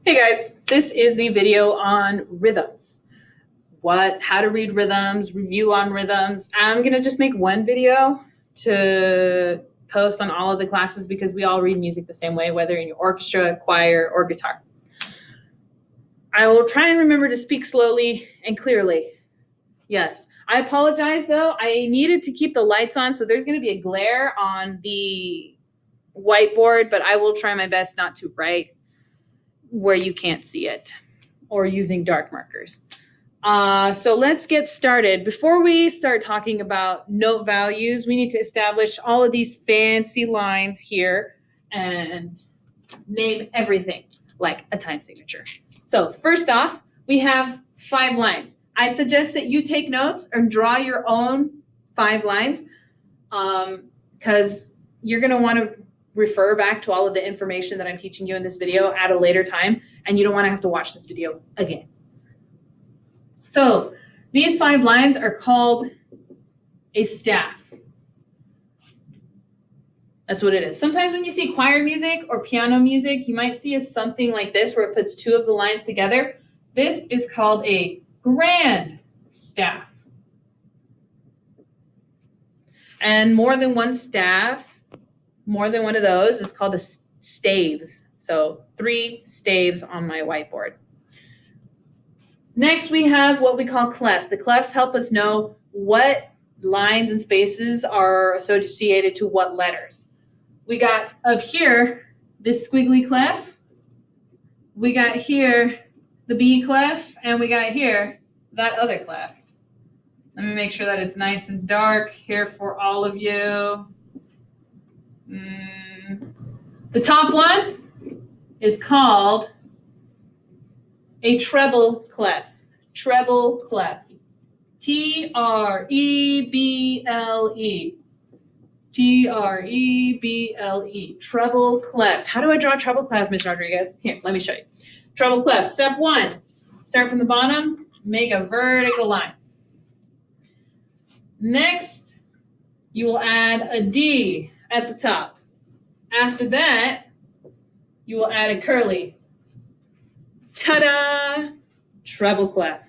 Hey guys, this is the video on rhythms. How to read rhythms, review on rhythms. I'm gonna just make one video to post on all of the classes because we all read music the same way, whether in your orchestra, choir, or guitar. I will try and remember to speak slowly and clearly. Yes, I apologize though. I needed to keep the lights on, so there's gonna be a glare on the whiteboard, but I will try my best not to write where you can't see it or using dark markers. So let's get started. Before we start talking about note values, we need to establish all of these fancy lines here and name everything like a time signature. So first off, we have 5 lines. I suggest that you take notes and draw your own 5 lines because you're going to want to refer back to all of the information that I'm teaching you in this video at a later time, and you don't want to have to watch this video again. So these 5 lines are called a staff. That's what it is. Sometimes when you see choir music or piano music, you might see something like this where it puts 2 of the lines together. This is called a grand staff. And more than one staff, more than one of those is called a staves. So 3 staves on my whiteboard. Next, we have what we call clefs. The clefs help us know what lines and spaces are associated to what letters. We got up here this squiggly clef. We got here the B clef, and we got here that other clef. Let me make sure that it's nice and dark here for all of you. The top one is called a treble clef. Treble clef. T-R-E-B-L-E. T-R-E-B-L-E. Treble clef. How do I draw a treble clef, Ms. Rodriguez? Here, let me show you. Treble clef. Step 1. Start from the bottom. Make a vertical line. Next, you will add a D at the top. After that, you will add a curly. Ta-da! Treble clef.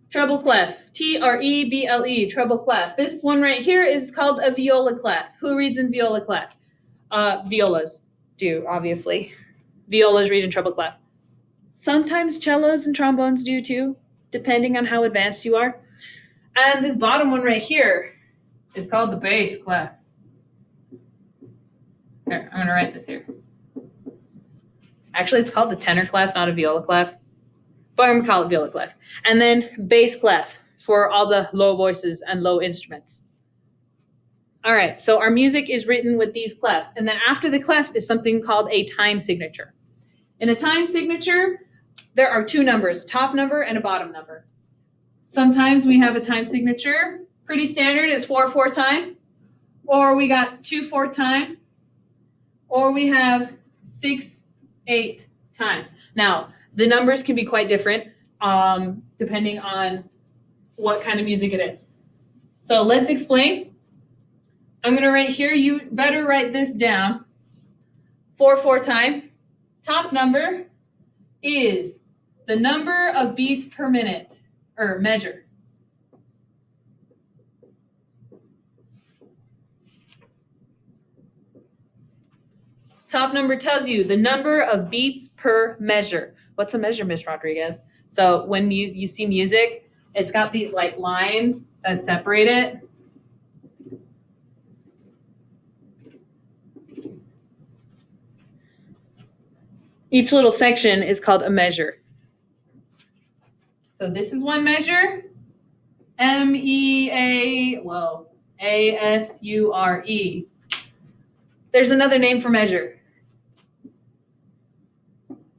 Treble clef. T-R-E-B-L-E. Treble clef. This one right here is called a viola clef. Who reads in viola clef? Violas do, obviously. Violas read in treble clef. Sometimes cellos and trombones do too, depending on how advanced you are. And this bottom one right here is called the bass clef. Here, I'm going to write this here. Actually, it's called the tenor clef, not a viola clef. But I'm going to call it viola clef. And then bass clef for all the low voices and low instruments. All right, so our music is written with these clefs. And then after the clef is something called a time signature. In a time signature, there are 2 numbers, a top number and a bottom number. Sometimes we have a time signature. Pretty standard is 4/4 time. Or we got 2/4 time. Or we have 6/8 time. Now, the numbers can be quite different depending on what kind of music it is. So let's explain. I'm going to write here. You better write this down. 4/4 time. Top number is the number of beats per minute, or measure. Top number tells you the number of beats per measure. What's a measure, Miss Rodriguez? So when you see music, it's got these like lines that separate it. Each little section is called a measure. So this is one measure. A-S-U-R-E. There's another name for measure.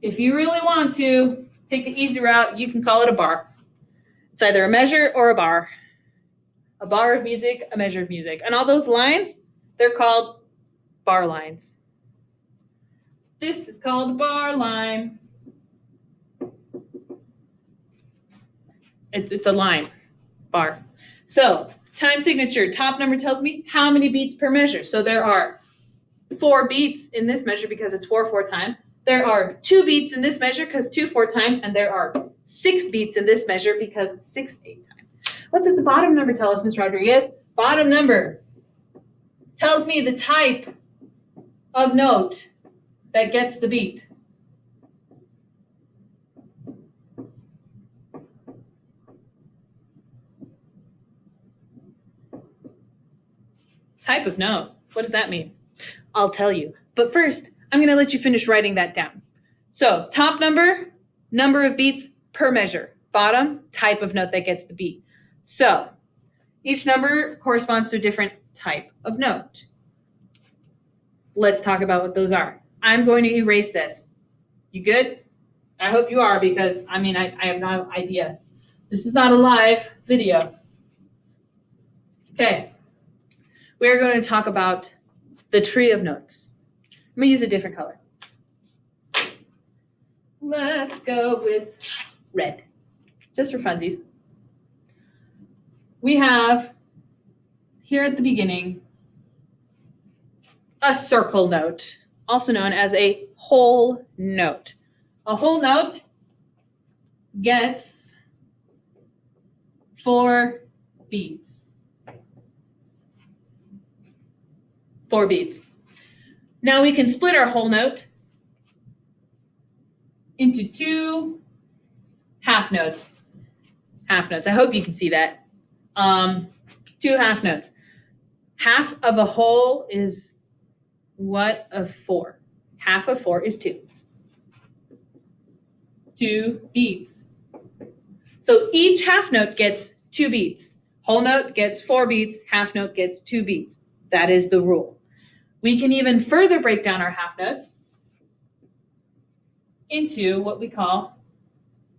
If you really want to take the easy route, you can call it a bar. It's either a measure or a bar. A bar of music, a measure of music. And all those lines, they're called bar lines. This is called a bar line. It's a line, bar. So time signature, top number tells me how many beats per measure. So there are 4 beats in this measure because it's 4/4 time. There are 2 beats in this measure because 2 4 time, and there are 6 beats in this measure because it's 6 8 time. What does the bottom number tell us, Ms. Rodriguez? Bottom number tells me the type of note that gets the beat. Type of note. What does that mean? I'll tell you. But first, I'm going to let you finish writing that down. So top number, number of beats per measure. Bottom, type of note that gets the beat. So each number corresponds to a different type of note. Let's talk about what those are. I'm going to erase this. You good? I hope you are, because I have no idea. This is not a live video. Okay. We're going to talk about the tree of notes. I'm going to use a different color. Let's go with red, just for funsies. We have here at the beginning a circle note, also known as a whole note. A whole note gets 4 beats. 4 beats. Now we can split our whole note into 2 half notes. Half notes. I hope you can see that. 2 half notes. Half of a whole is what of 4? Half of 4 is 2. 2 beats. So each half note gets 2 beats. Whole note gets 4 beats. Half note gets 2 beats. That is the rule. We can even further break down our half notes into what we call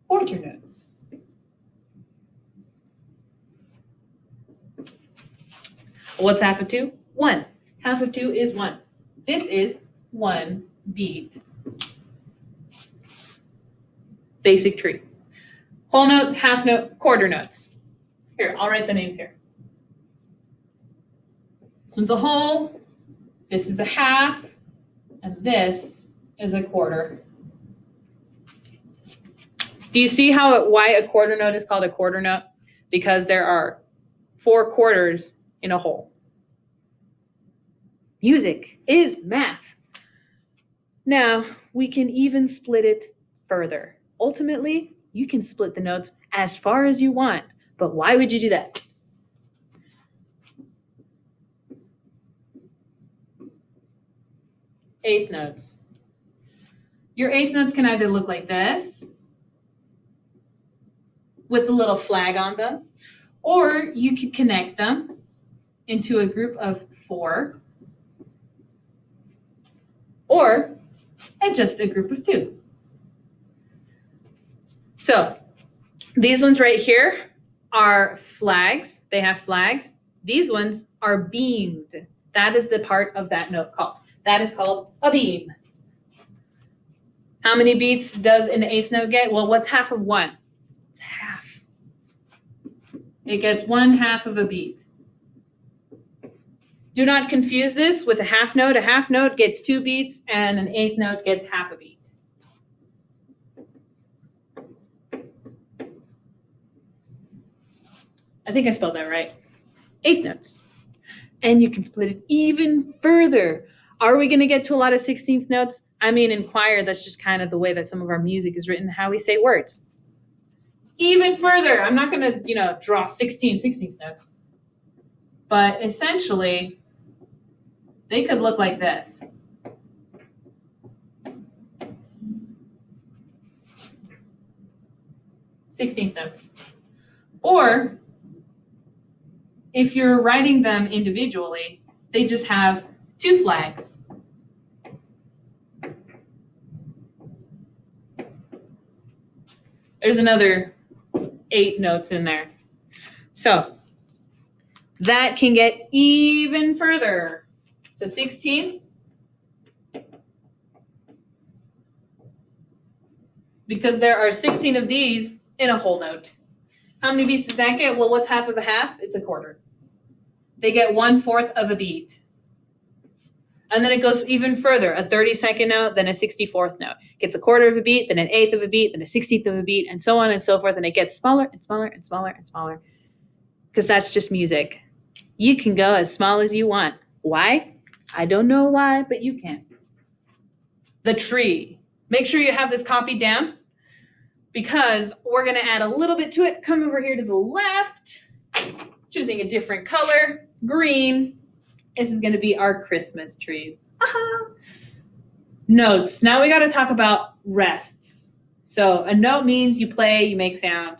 quarter notes. What's half of 2? 1. Half of 2 is 1. This is 1 beat. Basic tree. Whole note, half note, quarter notes. Here, I'll write the names here. This one's a whole, this is a half, and this is a quarter. Do you see why a quarter note is called a quarter note? Because there are 4 quarters in a whole. Music is math. Now, we can even split it further. Ultimately, you can split the notes as far as you want, but why would you do that? Eighth notes. Your eighth notes can either look like this, with a little flag on them, or you could connect them into a group of 4, or just a group of 2. So these ones right here are flags. They have flags. These ones are beamed. That is the part of that note called. That is called a beam. How many beats does an eighth note get? Well, what's half of 1? It's half. It gets 1/2 of a beat. Do not confuse this with a half note. A half note gets 2 beats, and an eighth note gets half a beat. I think I spelled that right. Eighth notes. And you can split it even further. Are we going to get to a lot of 16th notes? I mean, in choir, that's just kind of the way that some of our music is written, how we say words. Even further, I'm not going to, draw 16th notes. But essentially, they could look like this. Sixteenth notes. Or if you're writing them individually, they just have 2 flags. There's another 8 notes in there. So that can get even further to 16th. Because there are 16 of these in a whole note. How many beats does that get? Well, what's half of a half? It's a quarter. They get 1/4 of a beat. And then it goes even further, a 32nd note, then a 64th note. Gets a quarter of a beat, then an eighth of a beat, then a 16th of a beat, and so on and so forth. And it gets smaller and smaller and smaller and smaller. Because that's just music. You can go as small as you want. Why? I don't know why, but you can. The tree. Make sure you have this copied down because we're going to add a little bit to it. Come over here to the left, choosing a different color, green. This is going to be our Christmas trees. Aha. Notes. Now we got to talk about rests. So a note means you play, you make sound.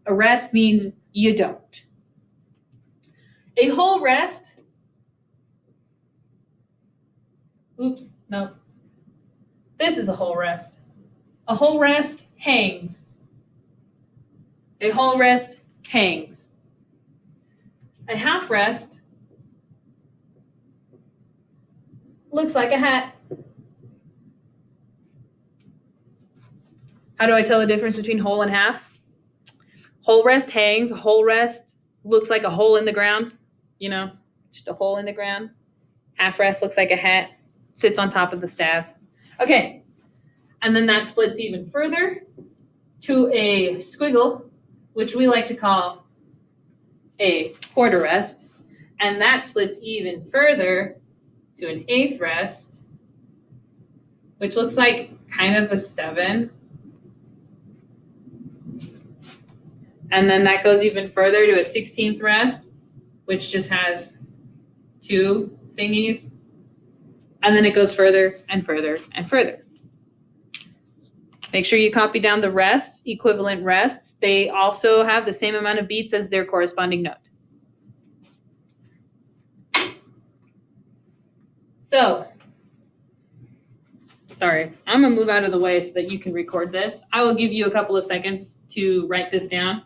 A rest means you don't. A whole rest. Oops, no. This is a whole rest. A whole rest hangs. A whole rest hangs. A half rest looks like a hat. How do I tell the difference between whole and half? Whole rest hangs. A whole rest looks like a hole in the ground. You know, just a hole in the ground. Half rest looks like a hat. Sits on top of the staves. Okay. And then that splits even further to a squiggle, which we like to call a quarter rest. And that splits even further to an eighth rest, which looks like kind of a 7. And then that goes even further to a 16th rest, which just has 2 thingies. And then it goes further and further and further. Make sure you copy down the rests, equivalent rests. They also have the same amount of beats as their corresponding note. So, sorry, I'm gonna move out of the way so that you can record this. I will give you a couple of seconds to write this down.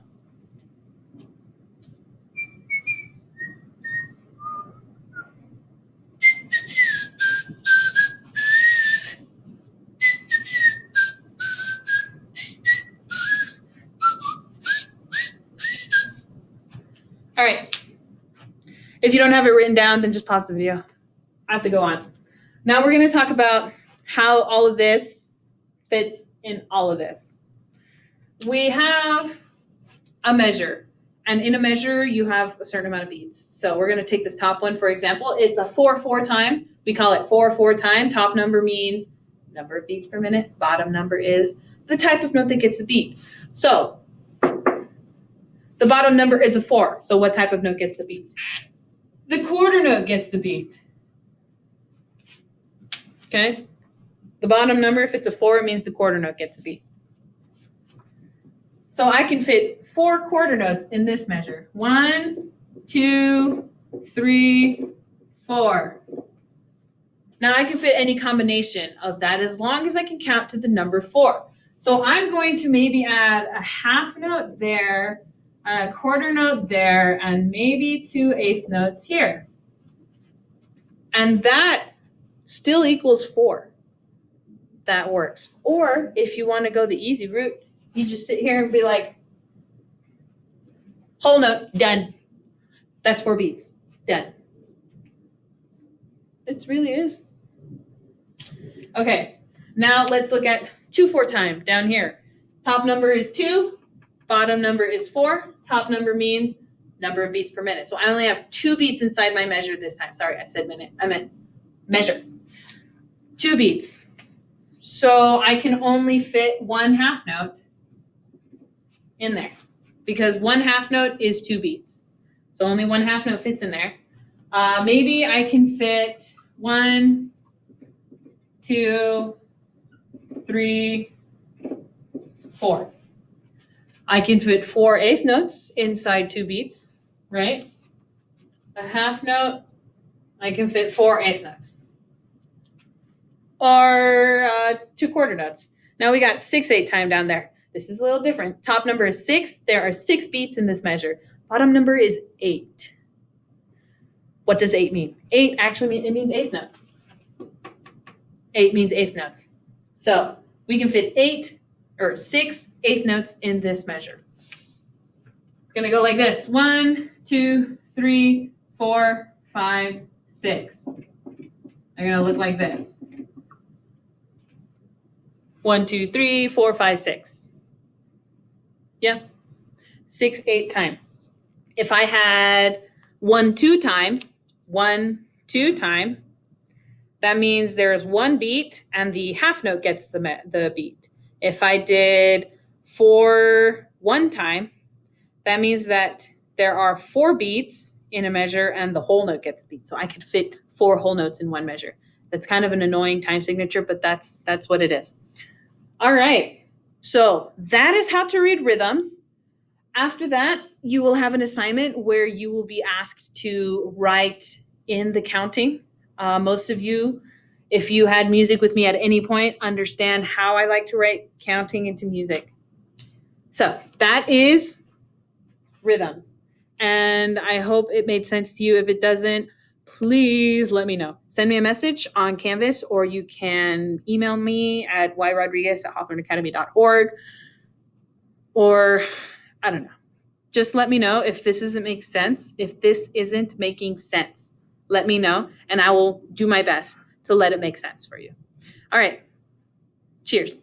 All right. If you don't have it written down, then just pause the video. I have to go on. Now we're going to talk about how all of this fits in all of this. We have a measure. And in a measure, you have a certain amount of beats. So we're going to take this top one, for example. It's a 4/4 time. We call it 4/4 time. Top number means number of beats per minute. Bottom number is the type of note that gets the beat. So the bottom number is a 4. So what type of note gets the beat? The quarter note gets the beat. Okay? The bottom number, if it's a 4, it means the quarter note gets the beat. So I can fit 4 quarter notes in this measure. 1, 2, 3, 4. Now I can fit any combination of that as long as I can count to the number 4. So I'm going to maybe add a half note there, a quarter note there, and maybe 2 eighth notes here. And that still equals 4. That works. Or if you want to go the easy route, you just sit here and be like, whole note, done. That's 4 beats, done. It really is. Okay, now let's look at 2/4 time down here. Top number is 2, bottom number is 4. Top number means number of beats per minute. So I only have 2 beats inside my measure this time. Sorry, I said minute. I meant measure. 2 beats. So I can only fit 1 half note in there because 1 half note is 2 beats. So only 1 half note fits in there. Maybe I can fit 1, 2, 3, 4. I can fit 4 eighth notes inside 2 beats, right? A half note, I can fit 4 eighth notes. Or 2 quarter notes. Now we got 6/8 time down there. This is a little different. Top number is 6. There are 6 beats in this measure. Bottom number is 8. What does 8 mean? 8 actually means eighth notes. 8 means eighth notes. So we can fit 6 eighth notes in this measure. It's going to go like this. 1, 2, 3, 4, 5, 6. They're going to look like this. 1, 2, 3, 4, 5, 6. Yeah. 6, 8 times. If I had 1, 2 time, 1, 2 time, that means there's one beat and the half note gets the beat. If I did 4, 1 time, that means that there are 4 beats in a measure and the whole note gets the beat. So I could fit 4 whole notes in one measure. That's kind of an annoying time signature, but that's what it is. All right. So that is how to read rhythms. After that, you will have an assignment where you will be asked to write in the counting. Most of you, if you had music with me at any point, understand how I like to write counting into music. So that is rhythms. And I hope it made sense to you. If it doesn't, please let me know. Send me a message on Canvas, or you can email me at yrodriguez@hawthorneacademy.org. Or I don't know. Just let me know if this doesn't make sense. If this isn't making sense, let me know, and I will do my best to let it make sense for you. All right. Cheers.